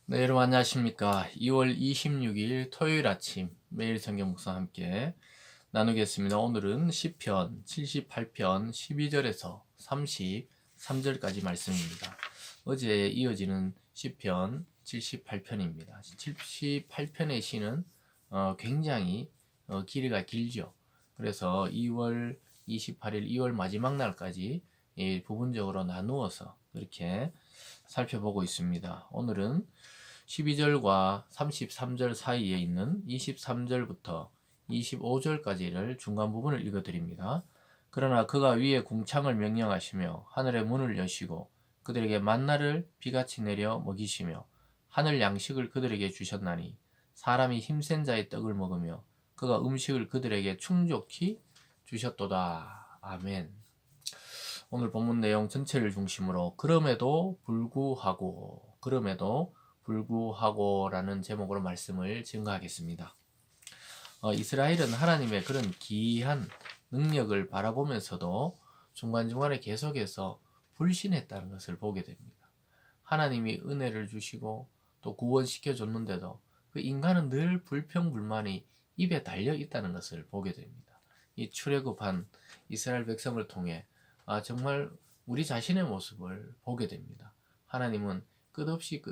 네, 여러분 안녕하십니까. 2월 26일 토요일 아침 매일 성경 묵상 함께 나누겠습니다. 오늘은 시편 78편 12절에서 33절까지 말씀입니다. 어제에 이어지는 시편 78편입니다. 78편의 시는 굉장히 길이가 길죠. 그래서 2월 28일, 2월 마지막 날까지 부분적으로 나누어서 그렇게 살펴보고 있습니다. 오늘은 12절과 33절 사이에 있는 23절부터 25절까지를 중간 부분을 읽어드립니다. 그러나 그가 위에 궁창을 명령하시며 하늘의 문을 여시고 그들에게 만나를 비같이 내려 먹이시며 하늘 양식을 그들에게 주셨나니 사람이 힘센 자의 떡을 먹으며 그가 음식을 그들에게 충족히 주셨도다. 아멘. 오늘 본문 내용 전체를 중심으로 그럼에도 불구하고라는 제목으로 말씀을 증거하겠습니다. 이스라엘은 하나님의 그런 기이한 능력을 바라보면서도 중간중간에 계속해서 불신했다는 것을 보게 됩니다. 하나님이 은혜를 주시고 또 구원시켜 줬는데도 그 인간은 늘 불평불만이 입에 달려 있다는 것을 보게 됩니다. 이 출애굽한 이스라엘 백성을 통해 정말 우리 자신의 모습을 보게 됩니다. 하나님은 끝없이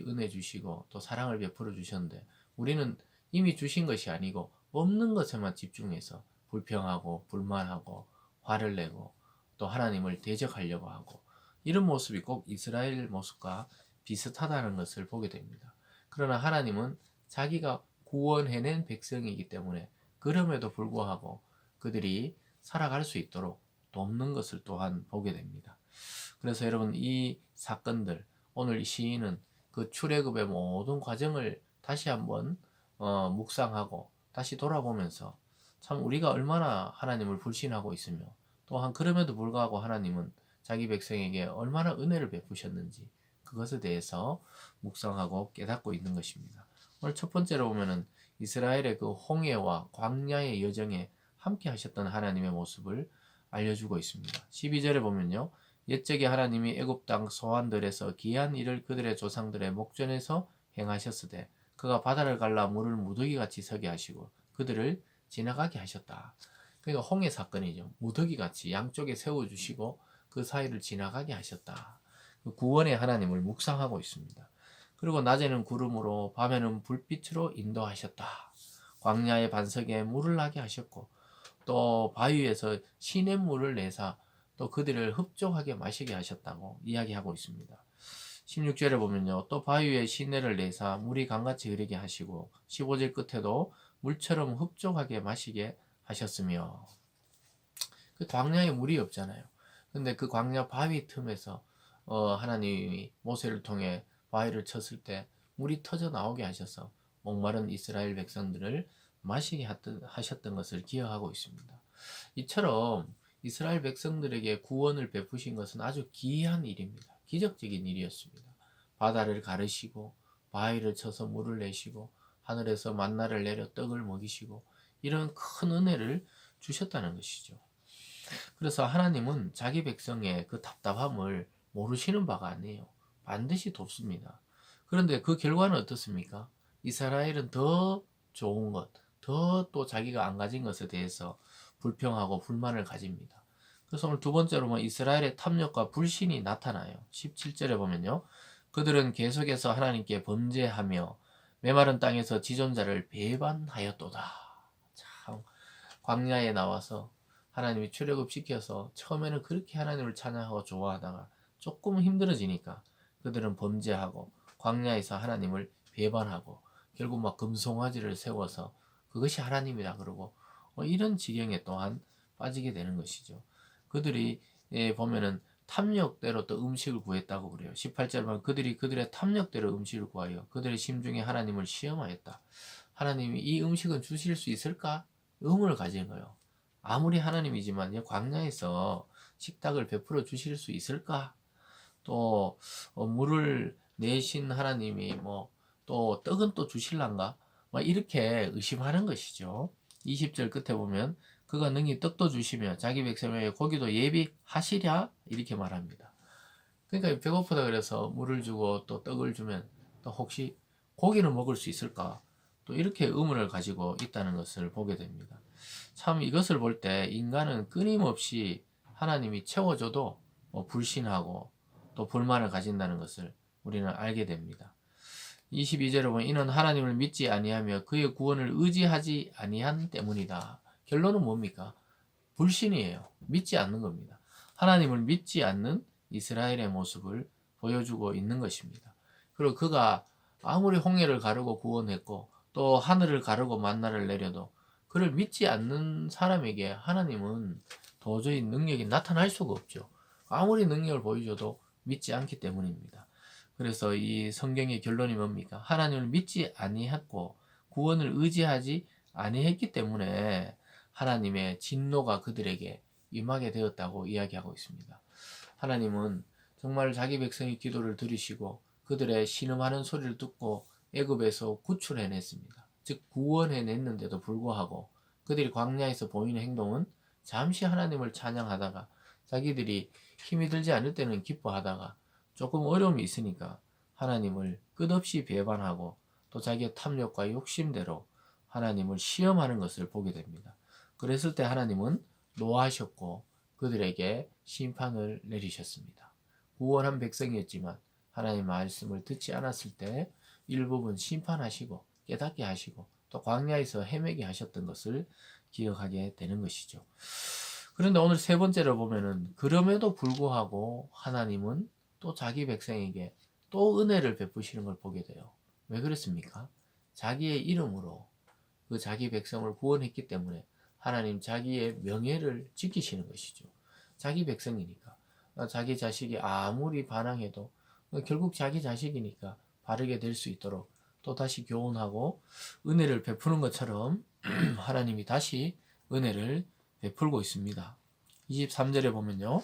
은혜 주시고 또 사랑을 베풀어 주셨는데 우리는 이미 주신 것이 아니고 없는 것에만 집중해서 불평하고 불만하고 화를 내고 또 하나님을 대적하려고 하고 이런 모습이 꼭 이스라엘 모습과 비슷하다는 것을 보게 됩니다. 그러나 하나님은 자기가 구원해낸 백성이기 때문에 그럼에도 불구하고 그들이 살아갈 수 있도록 돕는 것을 또한 보게 됩니다. 그래서 여러분 이 사건들 오늘 이 시인은 그 출애굽의 모든 과정을 다시 한번 묵상하고 다시 돌아보면서 참 우리가 얼마나 하나님을 불신하고 있으며 또한 그럼에도 불구하고 하나님은 자기 백성에게 얼마나 은혜를 베푸셨는지 그것에 대해서 묵상하고 깨닫고 있는 것입니다. 오늘 첫 번째로 보면은 이스라엘의 그 홍해와 광야의 여정에 함께 하셨던 하나님의 모습을 알려주고 있습니다. 12절에 보면요. 옛적에 하나님이 애굽 땅 소환들에서 기이한 일을 그들의 조상들의 목전에서 행하셨으되 그가 바다를 갈라 물을 무더기같이 서게 하시고 그들을 지나가게 하셨다. 그러니까 홍해 사건이죠. 무더기같이 양쪽에 세워주시고 그 사이를 지나가게 하셨다. 그 구원의 하나님을 묵상하고 있습니다. 그리고 낮에는 구름으로 밤에는 불빛으로 인도하셨다. 광야의 반석에 물을 나게 하셨고 또 바위에서 시냇물을 내사 또 그들을 흡족하게 마시게 하셨다고 이야기하고 있습니다. 16절에 보면요. 또 바위에 시내를 내사 물이 강같이 흐르게 하시고 15절 끝에도 물처럼 흡족하게 마시게 하셨으며 그 광야에 물이 없잖아요. 근데 그 광야 바위 틈에서 하나님이 모세를 통해 바위를 쳤을 때 물이 터져 나오게 하셔서 목마른 이스라엘 백성들을 마시게 하셨던 것을 기억하고 있습니다. 이처럼 이스라엘 백성들에게 구원을 베푸신 것은 아주 기이한 일입니다. 기적적인 일이었습니다. 바다를 가르시고 바위를 쳐서 물을 내시고 하늘에서 만나를 내려 떡을 먹이시고 이런 큰 은혜를 주셨다는 것이죠. 그래서 하나님은 자기 백성의 그 답답함을 모르시는 바가 아니에요. 반드시 돕습니다. 그런데 그 결과는 어떻습니까? 이스라엘은 더 좋은 것, 더 또 자기가 안 가진 것에 대해서 불평하고 불만을 가집니다. 그래서 오늘 두 번째로 보면 이스라엘의 탐욕과 불신이 나타나요. 17절에 보면요. 그들은 계속해서 하나님께 범죄하며 메마른 땅에서 지존자를 배반하였도다. 참 광야에 나와서 하나님이 출애굽시켜서 처음에는 그렇게 하나님을 찬양하고 좋아하다가 조금 힘들어지니까 그들은 범죄하고 광야에서 하나님을 배반하고 결국 막 금송아지를 세워서 그것이 하나님이다 그러고 이런 지경에 또한 빠지게 되는 것이죠. 그들이 보면은 탐욕대로 또 음식을 구했다고 그래요. 18절 보면 그들이 그들의 탐욕대로 음식을 구하여 그들의 심중에 하나님을 시험하였다. 하나님이 이 음식은 주실 수 있을까? 의문을 가진 거예요. 아무리 하나님이지만 광야에서 식탁을 베풀어 주실 수 있을까? 또 물을 내신 하나님이 또 떡은 또 주실란가? 이렇게 의심하는 것이죠. 20절 끝에 보면 그가 능히 떡도 주시며 자기 백성에게 고기도 예비하시랴 이렇게 말합니다. 그러니까 배고프다 그래서 물을 주고 또 떡을 주면 또 혹시 고기는 먹을 수 있을까? 또 이렇게 의문을 가지고 있다는 것을 보게 됩니다. 참 이것을 볼 때 인간은 끊임없이 하나님이 채워줘도 불신하고 또 불만을 가진다는 것을 우리는 알게 됩니다. 22절에 보면 이는 하나님을 믿지 아니하며 그의 구원을 의지하지 아니한 때문이다. 결론은 뭡니까? 불신이에요. 믿지 않는 겁니다. 하나님을 믿지 않는 이스라엘의 모습을 보여주고 있는 것입니다. 그리고 그가 아무리 홍해를 가르고 구원했고 또 하늘을 가르고 만나를 내려도 그를 믿지 않는 사람에게 하나님은 도저히 능력이 나타날 수가 없죠. 아무리 능력을 보여줘도 믿지 않기 때문입니다. 그래서 이 성경의 결론이 뭡니까? 하나님을 믿지 아니했고 구원을 의지하지 아니했기 때문에 하나님의 진노가 그들에게 임하게 되었다고 이야기하고 있습니다. 하나님은 정말 자기 백성의 기도를 들으시고 그들의 신음하는 소리를 듣고 애굽에서 구출해냈습니다. 즉 구원해냈는데도 불구하고 그들이 광야에서 보이는 행동은 잠시 하나님을 찬양하다가 자기들이 힘이 들지 않을 때는 기뻐하다가 조금 어려움이 있으니까 하나님을 끝없이 배반하고 또 자기의 탐욕과 욕심대로 하나님을 시험하는 것을 보게 됩니다. 그랬을 때 하나님은 노하셨고 그들에게 심판을 내리셨습니다. 구원한 백성이었지만 하나님의 말씀을 듣지 않았을 때 일부분 심판하시고 깨닫게 하시고 또 광야에서 헤매게 하셨던 것을 기억하게 되는 것이죠. 그런데 오늘 세 번째로 보면은 그럼에도 불구하고 하나님은 또 자기 백성에게 또 은혜를 베푸시는 걸 보게 돼요. 왜 그렇습니까? 자기의 이름으로 그 자기 백성을 구원했기 때문에 하나님 자기의 명예를 지키시는 것이죠. 자기 백성이니까. 자기 자식이 아무리 반항해도 결국 자기 자식이니까 바르게 될 수 있도록 또 다시 교훈하고 은혜를 베푸는 것처럼 하나님이 다시 은혜를 베풀고 있습니다. 23절에 보면요.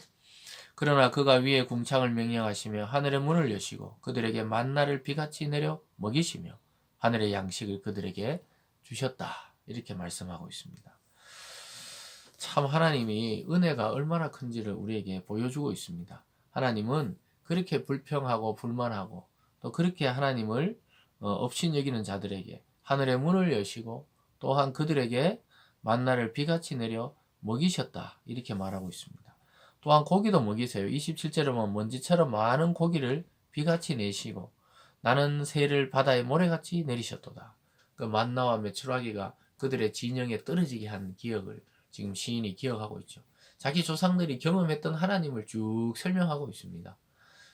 그러나 그가 위에 궁창을 명령하시며 하늘의 문을 여시고 그들에게 만나를 비같이 내려 먹이시며 하늘의 양식을 그들에게 주셨다. 이렇게 말씀하고 있습니다. 참 하나님이 은혜가 얼마나 큰지를 우리에게 보여주고 있습니다. 하나님은 그렇게 불평하고 불만하고 또 그렇게 하나님을 업신여기는 자들에게 하늘의 문을 여시고 또한 그들에게 만나를 비같이 내려 먹이셨다. 이렇게 말하고 있습니다. 또한 고기도 먹이세요. 27절에 보면 먼지처럼 많은 고기를 비같이 내시고 나는 새를 바다의 모래같이 내리셨도다. 그 만나와 메추라기가 그들의 진영에 떨어지게 한 기억을 지금 시인이 기억하고 있죠. 자기 조상들이 경험했던 하나님을 쭉 설명하고 있습니다.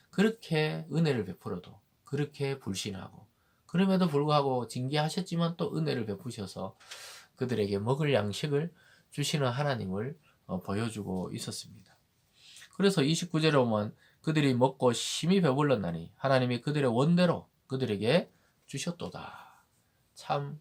그렇게 은혜를 베풀어도 그렇게 불신하고 그럼에도 불구하고 징계하셨지만 또 은혜를 베푸셔서 그들에게 먹을 양식을 주시는 하나님을 보여주고 있었습니다. 그래서 29절에 보면 그들이 먹고 심히 배불렀나니 하나님이 그들의 원대로 그들에게 주셨도다. 참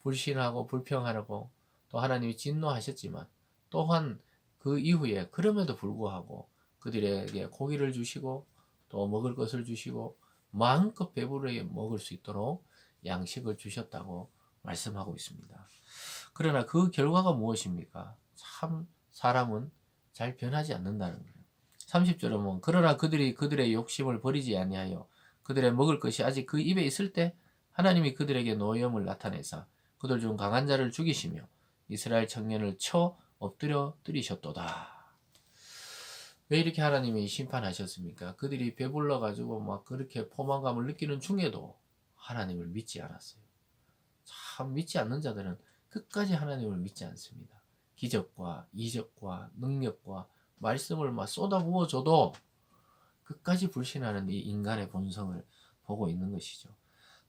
불신하고 불평하고 또 하나님이 진노하셨지만 또한 그 이후에 그럼에도 불구하고 그들에게 고기를 주시고 또 먹을 것을 주시고 마음껏 배부르게 먹을 수 있도록 양식을 주셨다고 말씀하고 있습니다. 그러나 그 결과가 무엇입니까? 참 사람은 잘 변하지 않는다는 거예요. 30절에 보면 그러나 그들이 그들의 욕심을 버리지 아니하여 그들의 먹을 것이 아직 그 입에 있을 때 하나님이 그들에게 노염을 나타내사 그들 중 강한 자를 죽이시며 이스라엘 청년을 쳐 엎드려 뜨리셨도다. 왜 이렇게 하나님이 심판하셨습니까? 그들이 배불러 가지고 막 그렇게 포만감을 느끼는 중에도 하나님을 믿지 않았어요. 참 믿지 않는 자들은 끝까지 하나님을 믿지 않습니다. 기적과 이적과 능력과 말씀을 막 쏟아부어 줘도 끝까지 불신하는 이 인간의 본성을 보고 있는 것이죠.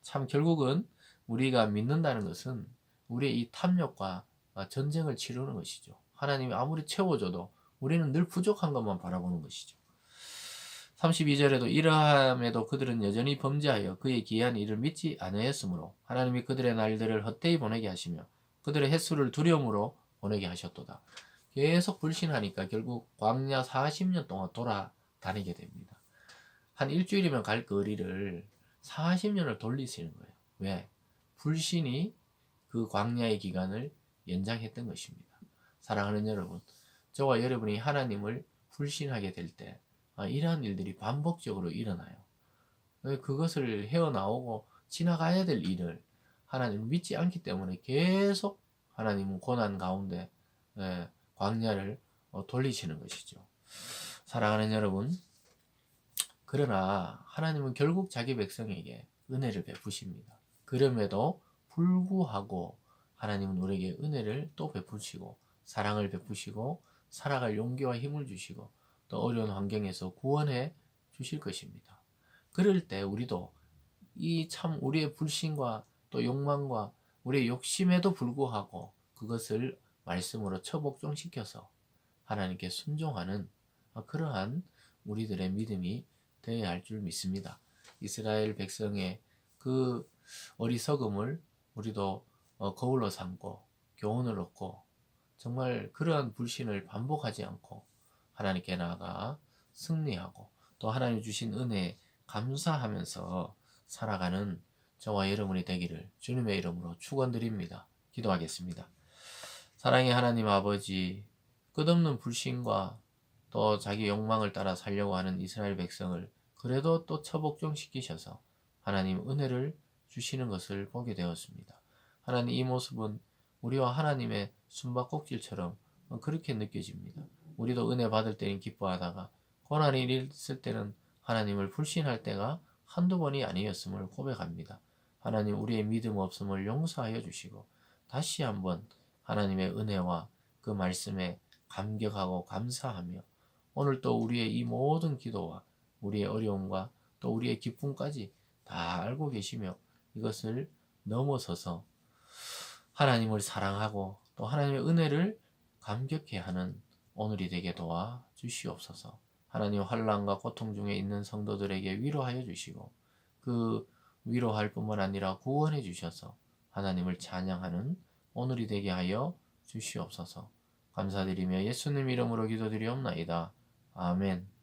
참 결국은 우리가 믿는다는 것은 우리의 이 탐욕과 전쟁을 치르는 것이죠. 하나님이 아무리 채워줘도 우리는 늘 부족한 것만 바라보는 것이죠. 32절에도 이러함에도 그들은 여전히 범죄하여 그의 기이한 일을 믿지 아니하였으므로 하나님이 그들의 날들을 헛되이 보내게 하시며 그들의 횟수를 두려움으로 보내게 하셨도다. 계속 불신하니까 결국 광야 40년 동안 돌아다니게 됩니다. 한 일주일이면 갈 거리를 40년을 돌리시는 거예요. 왜? 불신이 그 광야의 기간을 연장했던 것입니다. 사랑하는 여러분, 저와 여러분이 하나님을 불신하게 될 때 이러한 일들이 반복적으로 일어나요. 그것을 헤어나오고 지나가야 될 일을 하나님을 믿지 않기 때문에 계속 하나님은 고난 가운데 광야를 돌리시는 것이죠. 사랑하는 여러분, 그러나 하나님은 결국 자기 백성에게 은혜를 베푸십니다. 그럼에도 불구하고 하나님은 우리에게 은혜를 또 베푸시고 사랑을 베푸시고 살아갈 용기와 힘을 주시고 또 어려운 환경에서 구원해 주실 것입니다. 그럴 때 우리도 이 참 우리의 불신과 또 욕망과 우리의 욕심에도 불구하고 그것을 말씀으로 처복종시켜서 하나님께 순종하는 그러한 우리들의 믿음이 되어야 할 줄 믿습니다. 이스라엘 백성의 그 어리석음을 우리도 거울로 삼고 교훈을 얻고 정말 그러한 불신을 반복하지 않고 하나님께 나아가 승리하고 또 하나님 주신 은혜에 감사하면서 살아가는 저와 여러분이 되기를 주님의 이름으로 축원드립니다. 기도하겠습니다. 사랑의 하나님 아버지, 끝없는 불신과 또 자기 욕망을 따라 살려고 하는 이스라엘 백성을 그래도 또 처복종시키셔서 하나님 은혜를 주시는 것을 보게 되었습니다. 하나님, 이 모습은 우리와 하나님의 숨바꼭질처럼 그렇게 느껴집니다. 우리도 은혜 받을 때는 기뻐하다가 고난이 있을 때는 하나님을 불신할 때가 한두 번이 아니었음을 고백합니다. 하나님, 우리의 믿음 없음을 용서하여 주시고 다시 한번 하나님의 은혜와 그 말씀에 감격하고 감사하며 오늘 또 우리의 이 모든 기도와 우리의 어려움과 또 우리의 기쁨까지 다 알고 계시며 이것을 넘어서서 하나님을 사랑하고 또 하나님의 은혜를 감격해 하는 오늘이 되게 도와 주시옵소서. 하나님, 환난과 고통 중에 있는 성도들에게 위로하여 주시고 그 위로할 뿐만 아니라 구원해 주셔서 하나님을 찬양하는 오늘이 되게 하여 주시옵소서. 감사드리며 예수님 이름으로 기도드리옵나이다. 아멘.